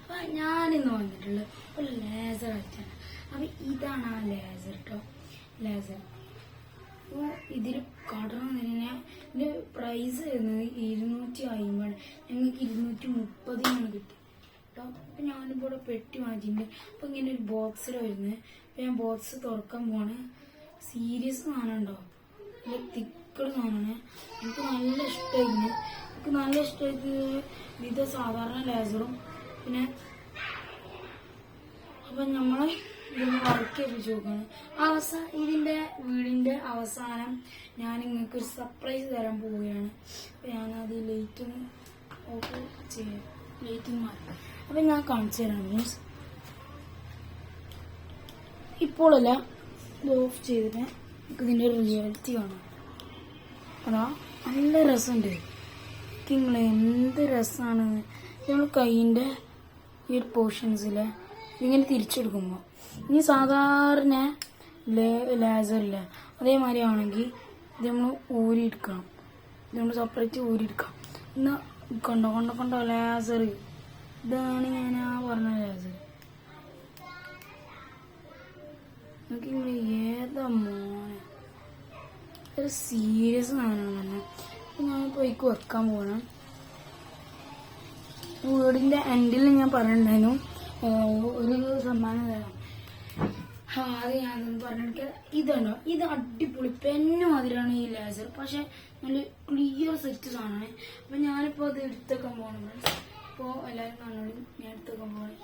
അപ്പൊ ഞാനിന്ന് വന്നിട്ടുള്ളത് ഒരു ലേസർ കളിച്ചാണ്. അപ്പൊ ഇതാണ് ആ ലേസർ കേട്ടോ. ലേസർ അപ്പോൾ ഇതിൽ കടന്നു കഴിഞ്ഞാൽ ഇതിന്റെ പ്രൈസ് വരുന്നത് 250. ഞങ്ങൾക്ക് 230 കിട്ടി കേട്ടോ. അപ്പൊ ഞാനിപ്പോ ഇവിടെ പെട്ടി വാങ്ങിച്ചിട്ടുണ്ട്. അപ്പൊ ഇങ്ങനെ ഒരു ബോക്സിൽ വരുന്നത്. അപ്പൊ ഞാൻ ബോക്സ് തുറക്കാൻ പോണ്. സീരിയസ് സാധനം ഉണ്ടോ, നല്ല തിക്കട് സാധനമാണ്. എനിക്ക് നല്ല ഇഷ്ടമായിരുന്നു. എനിക്ക് നല്ല ഇഷ്ടമായത് ഇത് സാധാരണ ലേസറും പിന്നെ അപ്പൊ നമ്മള് ഇതൊന്ന് വർക്ക് ചെയ്യിപ്പിച്ച് നോക്കാണ്. ഇതിന്റെ വീടിന്റെ അവസാനം ഞാൻ നിങ്ങൾക്ക് ഒരു സർപ്രൈസ് തരാൻ പോവുകയാണ്. അപ്പൊ ഞാനത് ലൈറ്റിങ് ഓഫ് ചെയ്യാം. ലൈറ്റിങ് മാറി അപ്പൊ ഞാൻ കാണിച്ചു തരാം മീൻസ് ഇപ്പോഴല്ല, ഇത് ഓഫ് ചെയ്തിട്ട് നമുക്ക് ഇതിന്റെ റിയാലിറ്റി കാണാം. അതാ നല്ല രസമുണ്ട്. നിങ്ങൾ എന്ത് രസമാണ് നമ്മൾ കൈയിന്റെ ഈ ഒരു പോർഷൻസിലെ ഇങ്ങനെ തിരിച്ചെടുക്കുമ്പോൾ. ഇനി സാധാരണ ലേസറില്ല അതേമാതിരി ആണെങ്കിൽ ഇത് നമ്മൾ ഊരിയെടുക്കണം. ഇത് നമ്മൾ സെപ്പറേറ്റ് ഊരിയെടുക്കാം. എന്നാ കൊണ്ടോ ലേസർ. ഇതാണ് ഞാൻ പറഞ്ഞ ലേസർ. നോക്കി ഏതാ മോനെ, ഒരു സീരിയസ് സാധനമാണ്. ഞാനിപ്പോൾ എനിക്ക് വെക്കാൻ പോകണം. വീടിന്റെ എൻഡിൽ ഞാൻ പറഞ്ഞിട്ടുണ്ടായിരുന്നു ഒരു സമ്മാനം തരാം. അത് ഞാനൊന്ന് പറഞ്ഞെടുക്കുക. ഇതുണ്ടോ, ഇത് അടിപൊളി പെന്നു മാതിരിയാണ് ഈ ലേസർ. പക്ഷെ നല്ല ക്ലിയർ സെറ്റ് സാധനമാണ്. അപ്പൊ ഞാനിപ്പോ അത് എടുത്തേക്കാൻ പോകണം. ഇപ്പോ എല്ലാവരും കാണോളൂ, ഞാൻ എടുത്തേക്കാൻ പോകണം.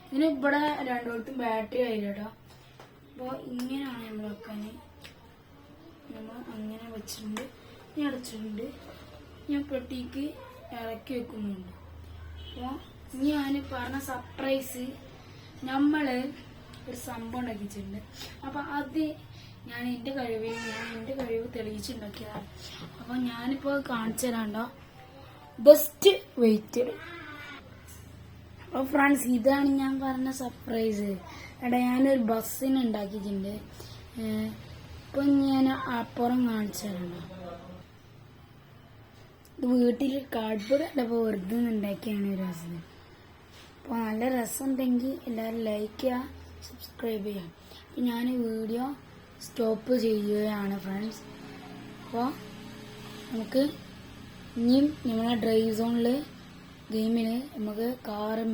ഇതിന് ഇവിടെ രണ്ടുപേർത്തും ബാറ്ററി ആയില്ല കേട്ടോ. അപ്പോൾ ഇങ്ങനെയാണ് നമ്മൾ വെക്കാൻ. നമ്മൾ അങ്ങനെ വെച്ചിട്ടുണ്ട്, ഞാൻ അടച്ചിട്ടുണ്ട്, ഞാൻ പെട്ടിക്ക് ഇറക്കി വെക്കുന്നുണ്ട്. അപ്പോൾ ഞാൻ പറഞ്ഞ സർപ്രൈസ് നമ്മള് ഒരു സംഭവം ഉണ്ടാക്കിയിട്ടുണ്ട്. അപ്പൊ അത് ഞാൻ എന്റെ കഴിവ് തെളിയിച്ചുണ്ടാക്കിയതാണ്. അപ്പൊ ഞാനിപ്പോ കാണിച്ചു തരാണ്ടോ. Best wait. അപ്പൊ ഫ്രണ്ട്സ്, ഇതാണ് ഞാൻ പറഞ്ഞ സർപ്രൈസ്. എടാ ഞാനൊരു ബസ്സിന് ഉണ്ടാക്കിയിട്ടുണ്ട്. ഇപ്പൊ ഞാൻ അപ്പുറം കാണിച്ചു തരാണ്ടോ. ഇത് വീട്ടിൽ കാർഡ്ബോർഡ് അല്ലപ്പോൾ വെറുതെ ഉണ്ടാക്കിയാണ് ഒരു അവസ്ഥ. അപ്പോൾ നല്ല രസമുണ്ടെങ്കിൽ എല്ലാവരും ലൈക്ക് ചെയ്യുക, സബ്സ്ക്രൈബ് ചെയ്യാം. അപ്പം ഞാൻ വീഡിയോ സ്റ്റോപ്പ് ചെയ്യുകയാണ് ഫ്രണ്ട്സ്. അപ്പോൾ നമുക്ക് ഇനിയും നമ്മളെ ഡ്രൈവ് സോണിൽ ഗെയിമിൽ നമുക്ക് കാറ്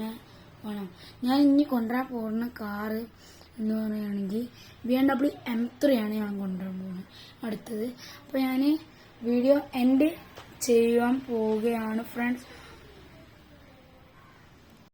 വേണം. ഞാൻ ഇനി കൊണ്ടുവരാൻ പോകുന്ന കാറ് എന്ന് പറയുകയാണെങ്കിൽ BMW M3 ആണ് ഞാൻ കൊണ്ടുവരാൻ പോകുന്നത് അടുത്തത്. അപ്പോൾ ഞാൻ വീഡിയോ എൻഡ് ചെയ്യാൻ പോവുകയാണ് ഫ്രണ്ട്സ്.